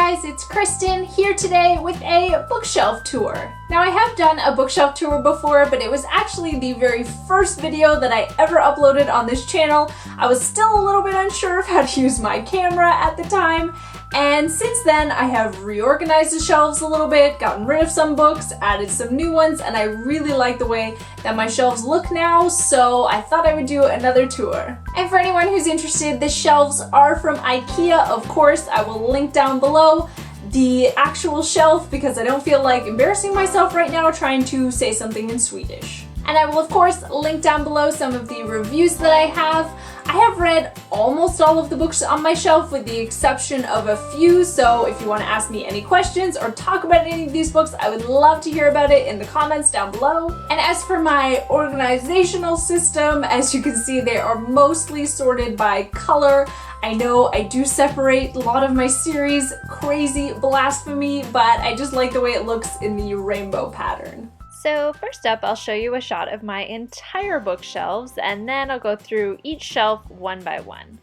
guys, it's Kristen here today with a bookshelf tour. Now I have done a bookshelf tour before, but it was actually the very first video that I ever uploaded on this channel. I was still a little bit unsure of how to use my camera at the time, and since then I have reorganized the shelves a little bit, gotten rid of some books, added some new ones, and I really like the way that my shelves look now, so I thought I would do another tour. And for anyone who's interested, the shelves are from IKEA, of course. I will link down below the actual shelf because I don't feel like embarrassing myself right now trying to say something in Swedish. And I will of course link down below some of the reviews that I have. I have read almost all of the books on my shelf with the exception of a few, so if you want to ask me any questions or talk about any of these books, I would love to hear about it in the comments down below. And as for my organizational system, as you can see, they are mostly sorted by color. I know I do separate a lot of my series, crazy blasphemy, but I just like the way it looks in the rainbow pattern. So first up, I'll show you a shot of my entire bookshelves, and then I'll go through each shelf one by one.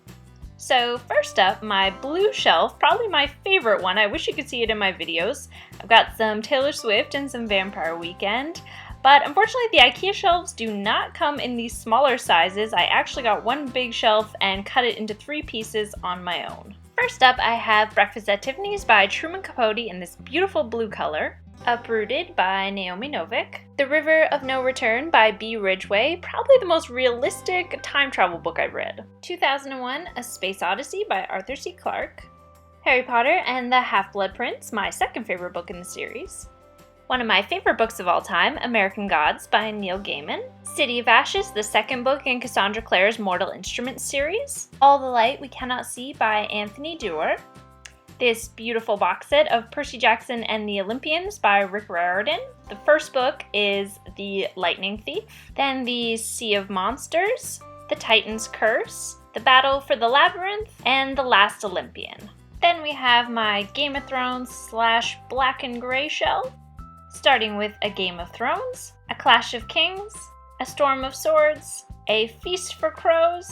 So first up, my blue shelf, probably my favorite one. I wish you could see it in my videos. I've got some Taylor Swift and some Vampire Weekend. But unfortunately, the IKEA shelves do not come in these smaller sizes. I actually got one big shelf and cut it into 3 pieces on my own. First up, I have Breakfast at Tiffany's by Truman Capote in this beautiful blue color. Uprooted by Naomi Novik. The River of No Return by B. Ridgway, probably the most realistic time travel book I've read. 2001, A Space Odyssey by Arthur C. Clarke. Harry Potter and the Half-Blood Prince, my second favorite book in the series. One of my favorite books of all time, American Gods by Neil Gaiman. City of Ashes, the second book in Cassandra Clare's Mortal Instruments series. All the Light We Cannot See by Anthony Doerr. This beautiful box set of Percy Jackson and the Olympians by Rick Riordan. The first book is The Lightning Thief, then The Sea of Monsters, The Titan's Curse, The Battle for the Labyrinth, and The Last Olympian. Then we have my Game of Thrones / Black and Gray shelf, starting with A Game of Thrones, A Clash of Kings, A Storm of Swords, A Feast for Crows,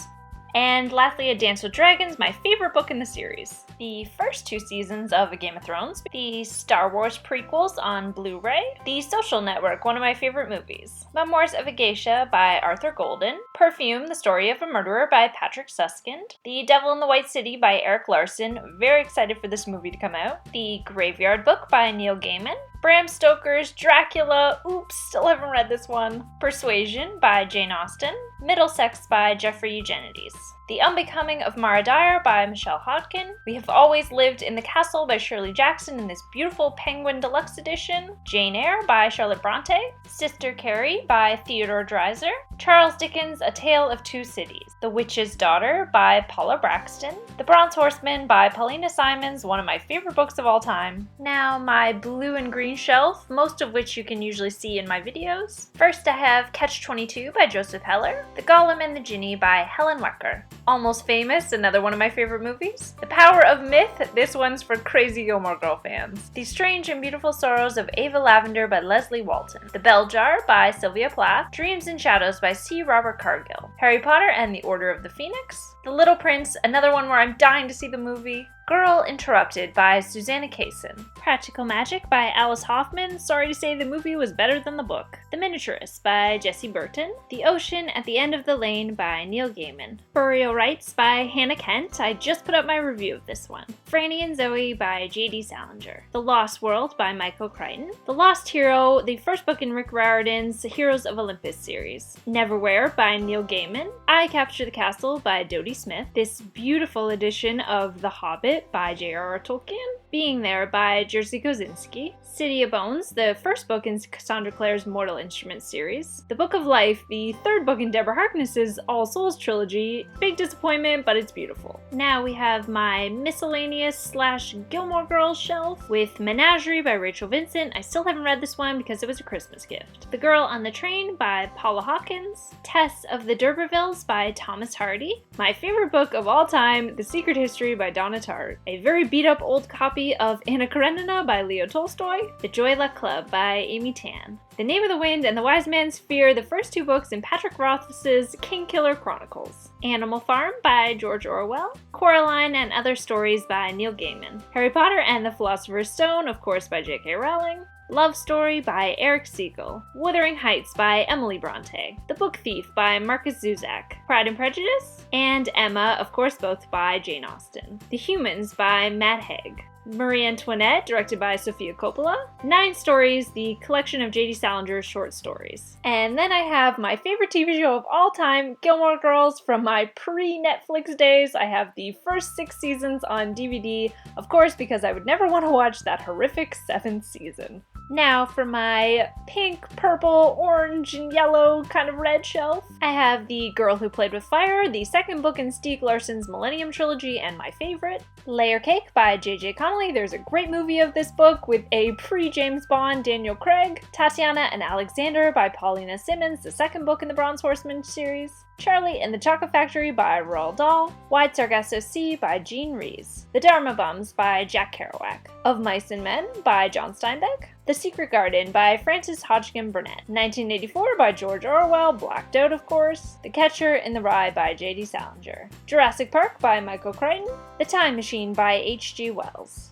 and lastly, A Dance with Dragons, my favorite book in the series. The first 2 seasons of A Game of Thrones, the Star Wars prequels on Blu-ray, The Social Network, one of my favorite movies, Memoirs of a Geisha by Arthur Golden, Perfume, The Story of a Murderer by Patrick Suskind, The Devil in the White City by Eric Larson, very excited for this movie to come out, The Graveyard Book by Neil Gaiman, Bram Stoker's Dracula, oops, still haven't read this one, Persuasion by Jane Austen, Middlesex by Jeffrey Eugenides, The Unbecoming of Mara Dyer by Michelle Hodkin, We Have Always Lived in the Castle by Shirley Jackson in this beautiful Penguin Deluxe Edition, Jane Eyre by Charlotte Bronte, Sister Carrie by Theodore Dreiser, Charles Dickens' A Tale of Two Cities, The Witch's Daughter by Paula Braxton, The Bronze Horseman by Paulina Simons, one of my favorite books of all time. Now my blue and green shelf, most of which you can usually see in my videos. First I have Catch-22 by Joseph Heller, The Golem and the Jinni by Helen Wecker. Almost Famous, another one of my favorite movies. The Power of Myth, this one's for crazy Gilmore Girl fans. The Strange and Beautiful Sorrows of Ava Lavender by Leslie Walton. The Bell Jar by Sylvia Plath. Dreams and Shadows by C. Robert Cargill. Harry Potter and the Order of the Phoenix. The Little Prince, another one where I'm dying to see the movie. Girl Interrupted by Susanna Kaysen. Practical Magic by Alice Hoffman. Sorry to say the movie was better than the book. The Miniaturist by Jessie Burton. The Ocean at the End of the Lane by Neil Gaiman. Burial Rites by Hannah Kent. I just put up my review of this one. Franny and Zoe by J.D. Salinger. The Lost World by Michael Crichton. The Lost Hero, the first book in Rick Riordan's Heroes of Olympus series. Neverwhere by Neil Gaiman. I Capture the Castle by Dodie Smith. This beautiful edition of The Hobbit by J.R.R. Tolkien, Being There by Jerzy Kosinski, City of Bones, the first book in Cassandra Clare's Mortal Instruments series, The Book of Life, the third book in Deborah Harkness's All Souls trilogy. Big disappointment, but it's beautiful. Now we have my miscellaneous / Gilmore Girls shelf with Menagerie by Rachel Vincent. I still haven't read this one because it was a Christmas gift. The Girl on the Train by Paula Hawkins, Tess of the D'Urbervilles by Thomas Hardy, my favorite book of all time, The Secret History by Donna Tartt. A very beat up old copy copy of Anna Karenina by Leo Tolstoy, The Joy Luck Club by Amy Tan, The Name of the Wind and The Wise Man's Fear, the first 2 books in Patrick Rothfuss's Kingkiller Chronicles, Animal Farm by George Orwell, Coraline and Other Stories by Neil Gaiman, Harry Potter and the Philosopher's Stone, of course by J.K. Rowling, Love Story by Eric Siegel, Wuthering Heights by Emily Bronte, The Book Thief by Marcus Zuzak, Pride and Prejudice, and Emma, of course both by Jane Austen, The Humans by Matt Haig, Marie Antoinette, directed by Sofia Coppola, 9 Stories, the collection of J.D. Salinger's short stories. And then I have my favorite TV show of all time, Gilmore Girls, from my pre-Netflix days. I have the first 6 seasons on DVD, of course, because I would never want to watch that horrific 7th season. Now for my pink, purple, orange, and yellow kind of red shelf, I have The Girl Who Played with Fire, the second book in Stieg Larsson's Millennium Trilogy and my favorite. Layer Cake by J.J. Connolly. There's a great movie of this book with a pre-James Bond Daniel Craig. Tatiana and Alexander by Paulina Simmons, the second book in the Bronze Horseman series. Charlie and the Chocolate Factory by Roald Dahl, Wide Sargasso Sea by Jean Rhys, The Dharma Bums by Jack Kerouac, Of Mice and Men by John Steinbeck, The Secret Garden by Frances Hodgkin Burnett, 1984 by George Orwell, blacked out of course, The Catcher in the Rye by J.D. Salinger, Jurassic Park by Michael Crichton, The Time Machine by H.G. Wells,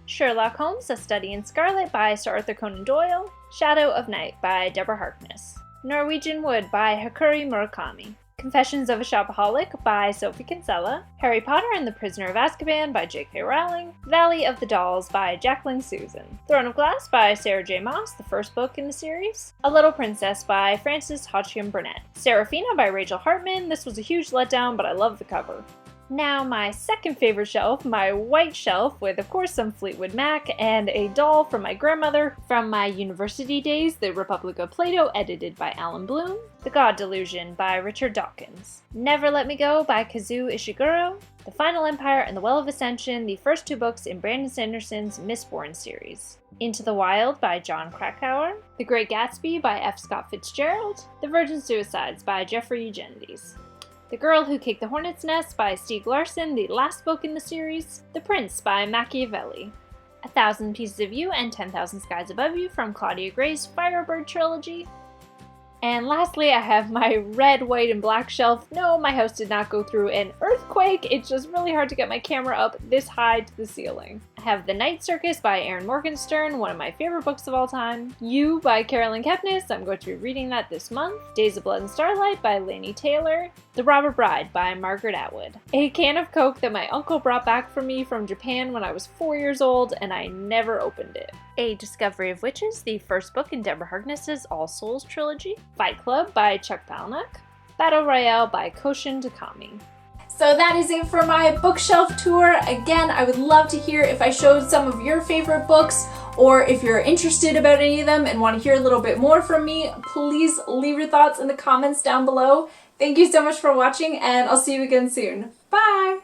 Sherlock Holmes, A Study in Scarlet by Sir Arthur Conan Doyle, Shadow of Night by Deborah Harkness, Norwegian Wood by Haruki Murakami, Confessions of a Shopaholic by Sophie Kinsella, Harry Potter and the Prisoner of Azkaban by J.K. Rowling, Valley of the Dolls by Jacqueline Susan, Throne of Glass by Sarah J. Maas, the first book in the series, A Little Princess by Frances Hodgkin Burnett, Serafina by Rachel Hartman. This was a huge letdown, but I love the cover. Now my second favorite shelf, my white shelf with of course some Fleetwood Mac and a doll from my grandmother from my university days, The Republic of Plato, edited by Alan Bloom, The God Delusion by Richard Dawkins, Never Let Me Go by Kazuo Ishiguro, The Final Empire and the Well of Ascension, the first 2 books in Brandon Sanderson's Mistborn series, Into the Wild by John Krakauer, The Great Gatsby by F. Scott Fitzgerald, The Virgin Suicides by Jeffrey Eugenides, The Girl Who Kicked the Hornet's Nest by Stieg Larsson, the last book in the series, The Prince by Machiavelli, 1,000 Pieces of You and 10,000 Skies Above You from Claudia Gray's Firebird trilogy. And lastly, I have my red, white, and black shelf. No, my house did not go through an earthquake. It's just really hard to get my camera up this high to the ceiling. I have The Night Circus by Erin Morgenstern, one of my favorite books of all time. You by Carolyn Kepnes, I'm going to be reading that this month. Days of Blood and Starlight by Laini Taylor. The Robber Bride by Margaret Atwood. A can of Coke that my uncle brought back for me from Japan when I was 4 years old and I never opened it. A Discovery of Witches, the first book in Deborah Harkness's All Souls trilogy. Fight Club by Chuck Palahniuk. Battle Royale by Koshin Takami. So that is it for my bookshelf tour. Again, I would love to hear if I showed some of your favorite books, or if you're interested about any of them and want to hear a little bit more from me, please leave your thoughts in the comments down below. Thank you so much for watching, and I'll see you again soon. Bye!